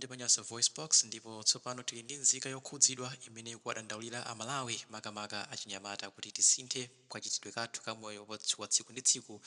ndi Nyasa VoiceBox ndipo tsopano tili ndi nzika yokhudzidwa imene ikuwadandaulira Amalawi makamaka achinyamata kuti tisinthe kachitidwe kathu ka moyo wa tsiku ndi tsiku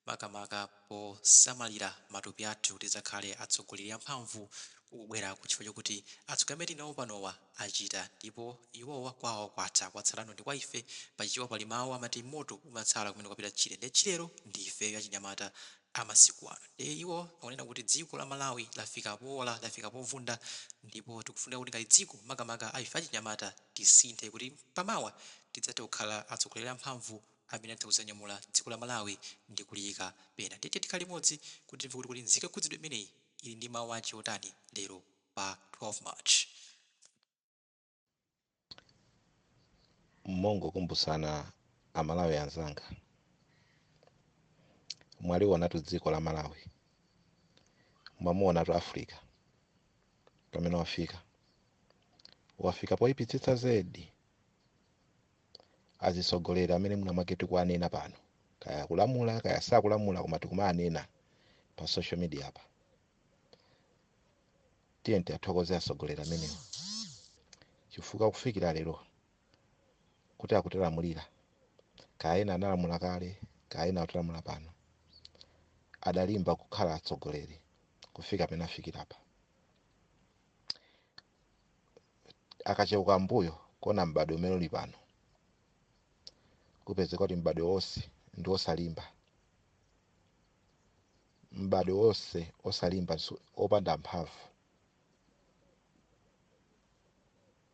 makamaka posamalira matupi athu tizakhale atsogoleri amphamvu kubwera kuchifukwa chokuti atsogoleri nawo panowa achita ndipo iwowa kwawo kwatha kwatsalano ndi kwa ife pachichewa pali mawu amati moto umatsala kumene kwapita Ntchile ndi Ntchilero ndi ife achinyamata amasiku ano. Iwo akunena kuti dziko la Malawi lafika pola lafika povunda ndipo tikufuna kuti ngati dziko makamaka aife achinyamata tisinthe kuti pamawa tidzathe kukhala atsogoleri amphamvu amene atha kudzanyamula dziko la Malawi ndi kuliyika pena. Tikhale limodzi kuti timve kuti nzika yokhudzidwa imeneyi ili ndi mawu achi otani lero pa 12 March. Mongo kumbusana Amalawi anzanga mwaliwonatu dziko la Malawi mwamuonatu Africa pamene wafika poyipitsitsa zedi azisogolera amene mwina mwake tikuanena pano kaya kulamula kaya sakulamula koma tikumaanena pa social media apa. Tiye athokoze asogolera amenewo chifukwa kufikira lero kuti akutilamulira kaya ena analamula kale kaya ena akulamula pano adalimba kukhala atsogoleri kufika pena afikira apa. Akacheuka mbuyo kuona mbadwo umene uli pano kupezeka kuti mbadwo wonse ndi osalimba, mbadwo wonse osalimba opanda mphamvu,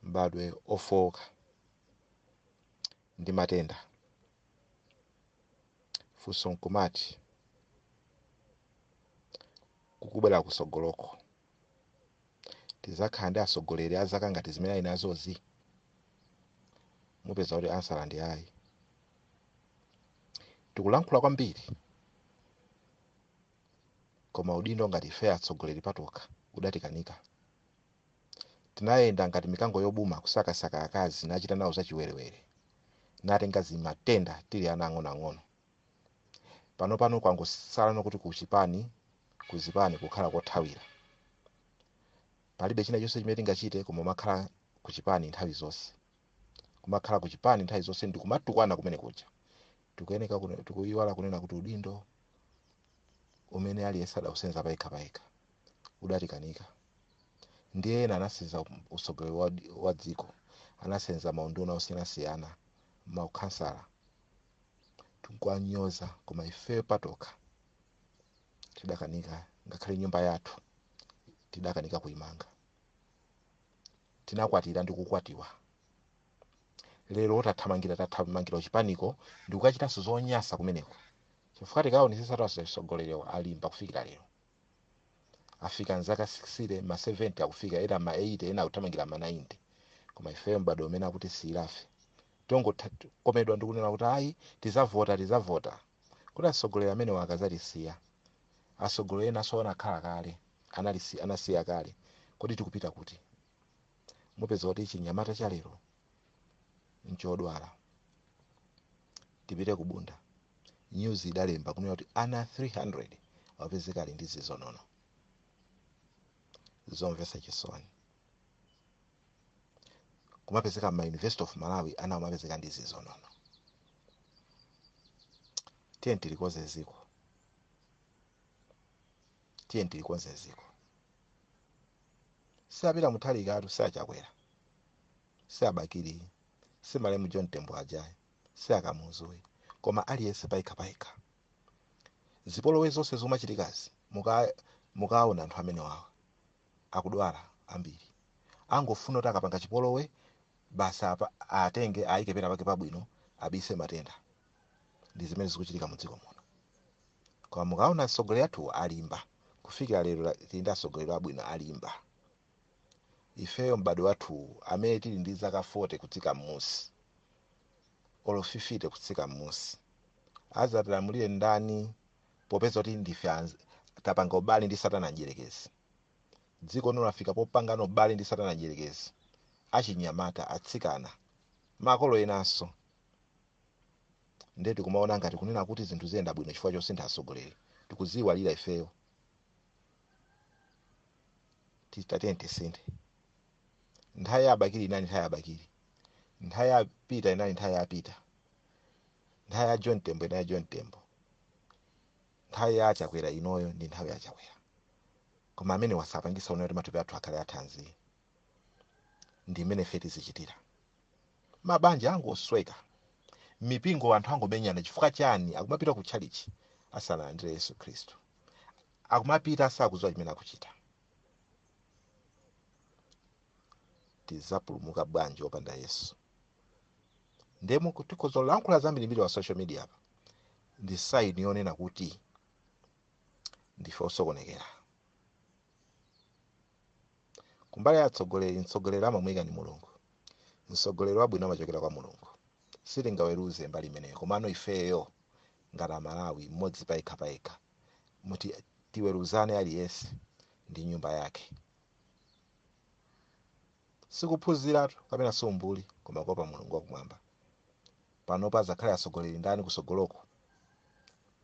mbadwo ofoka ndi matenda. Funso nkumati kukubwera kusogoloko tizakhala ndi asogoleri azaka ngati zimene ali nazozi? Mupeza kuti ansala ndi ayi. Tikulankhula kwambiri koma udindo ngati ife atsogoleri patoka udatikanika. Tinayenda ngati mikango yobuma kusakasaka akazi nachita nawo zachiwerewere natenga zimatenda tili ana ang'onoang'ono. Pano kwangosala kuti kuzipani kukhala kothawira. Palibe china chonse chimene tingachite koma makhala kuchipani nthawi zonse. Kumakhala kuchipani nthawi zonse ndi kumatukwana kumene kuja. Tikuyiwala kunena kuti udindo umene aliyense adausenza payekha udatikanika. Ndiye ena anasenza usogoleri wa dziko, anasenza maunduna osiyanasiyana, maukhansala. Tikuwanyoza koma ife patoka tidakanika, ngakhale nyumba yathu tidakanika kuimanga. Tinakwatira ndi kukwatiwa. Lero tathamangira uchipaniko ndi kukachitanso zonyasa kumeneko. Chifukwa tikaonesesa asogoleri alimba kufikira lero. Afika nzaka 60 ma 70 akufika ena ma 80 ena akuthamangira ma 90. Koma ife mbadwo umene akuti silafe. Komedwa ndi kunena kuti ayi tizavota. Kuti asogoleri amene wakazatisiya. Asogoleri ena so anakhala kale, anasiya kale. Kodi tikupita kuti? Mupeza kuti chinyamata cha lero nchodwala. Tipite kubunda. News idalemba kunena kuti ana 300 wapezeka ali ndi zizonono. Zomvetsa chisoni. Kumapezeka ma University of Malawi ana amapezeka ndi zizonono. Tiye tilikoze ziko. Siapita muthalika atu siachakwera. Siabakiri. Simalemu John Tembo ajayi. Siakamuzuyi. Koma aliyense payekha. Zipolowe zonse zomachitikazi mukaona anthu amene wawa akudwala ambiri. Angofuna kuti akapanga chipolowe basa atenge ayike pena pake pabwino abise matenda. Ndi zimene zikuchitika mu dziko muno. Koma mukaona asogoleri athu alimba. Kufikira lero tili ndi asogoleri abwino alimba. Ifeyo mbadwo wathu amene tili ndi zaka 40 kutsika m'musi. Olo 50 kutsika m'musi. Azatilamulire ndani popeza kuti ndife tapanga ubale ndi satana njerekezi. Dziko lino lafika popangana ubale ndi satana njerekezi. Achinyamata atsikana makolo enanso. Ndiye tikumaona ngati kunena kuti zinthu ziyenda bwino chifukwa chosintha asogoleri. Tikuziwalira ifeyo. tatiyeni tisinthe. Nthawi ya abakiri inali nthawi ya abakiri, nthawi ya Pita inali nthawi ya Pita, nthawi ya John Tembo inali John Tembo, nthawi ya Achakwera inoyo ndi nthawi ya Achakwera. Koma amene wasapangisa uno kuti matupi athu akhale athanzi ndi imene ife tizichitira. Mabanja angu osweka, mipingo anthu angomenyana chifukwa chani? Akumapita ku chalichi asanalandire Yesu Khristu, akumapita asakudziwa chimene akuchita. Tizapulumuka bwanji opanda Yesu? Ndemo kuti kuzolankhula zambiri wa social media apa ndi saini yonena kuti ndife osokonekera. Kumbali ya mtsogoleri amamuyika ndi Mulungu, mtsogoleri wabwino amachokera kwa Mulungu. Sitingaweruze mbali imeneyo, komano ifeyo ngati Amalawi mmodzi payekha muti tiweruzane aliyense ndi nyumba yake. Sikuphunziratu kapena sumbuli, koma kuopa Mulungu wakumwamba. Panopa azakhale atsogoleri ndani kusogoloko?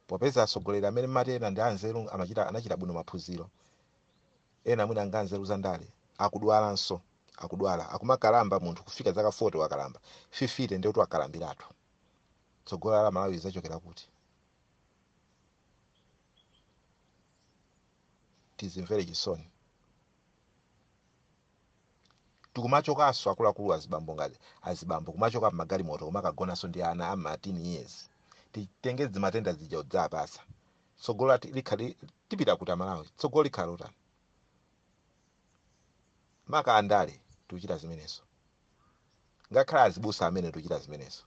Popeza atsogoleri amene matena ndi anzeru anachita bwino maphunziro, ena mwina anganzeru zandale akudwalanso, akudwala akumakalamba munthu kufika zaka 40 wakalamba 50 ndio akalambiratu. Tsogolo la Malawi zachokera kuti? Tizimvere chisoni. Tikumachokanso akuluakulu azibambo kumachoka magalimoto kumakagonanso ndi ana ama 13 years. Titengeze matenda zija udzapasa. Tsogolo likhali tipita kuti Malawi, tsogolo likhala utani? Maka andale tuchita zimenezo, ngakhala azibusa amene tuchita zimenezo.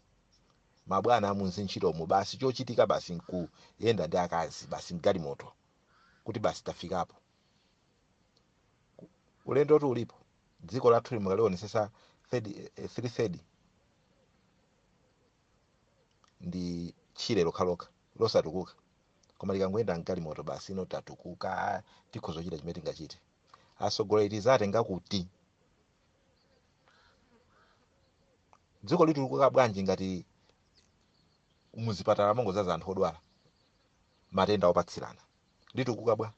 Mabwana amunzi ntchitomo basi chochitika basi nkuyenda ndi akazi basi mgalimoto kuti basi tafikapo. Ulendo tu ulipo, dziko lathu limakalionesesa 3/3 ndi Ntchile lokhalokha losatukuka, koma likangoyenda mgalimoto basi ino tatukuka, tikhozochita chimene tingachite. Atsogoleri zatenga kuti? Dziko lituluka bwanji ngati muzipatala mongozaza anthu odwala matenda opatsirana? Litukuka bwa?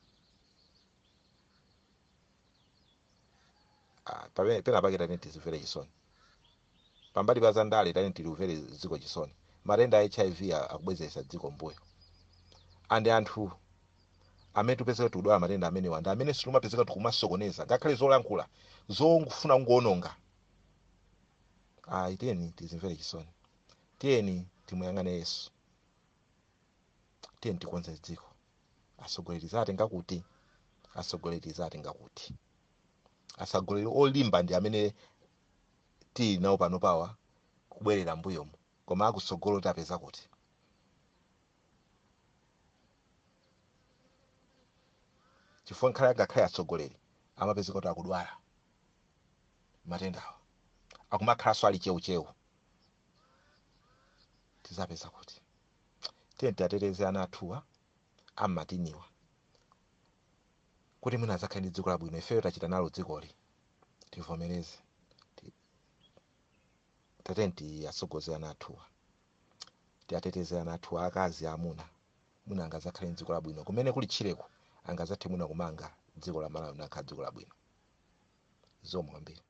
Pena pake tani tizimvere chisoni. Pambali pa zandale tani tilumvere dziko chisoni. Matenda a HIV akubwezesa dziko mbuyo. Andi anthu amene tupezeka tikudwala matenda amene wanda amene situmapezeka tikumasokoneza ngakhale zolankhula zongufuna kungononga. Tiyeni tizimvere chisoni, tiyeni timuyang'ane Yesu, tiyeni tikonze dziko. Atsogoleri zatenga kuti? Atsogoleri zatenga kuti? Atsogoleri olimba ndi amene tili nawo pano pawa kubwerera mbuyomo, koma akutsogolo tapeza kuti? Chifukwa ngakhale atsogoleri amapezeka kuti akudwala matendawo, akumakhalanso ali cheucheu. Tizapeza kuti? Tiyeni tiateteze ana athuwa ammatiniwa kuti mwina azakhale ndi dziko labwino. Ifeyo tachita nalo dzikoli, tivomereze. Tateni tiatsogoze ana athuwa, tiateteze ana athuwa akazi amuna, mwina angazakhale ndi dziko labwino. Kumene kuli Ntchileko angazathe mwina kumanga dziko la Malawi nakhala dziko labwino. Zomwe kwambiri.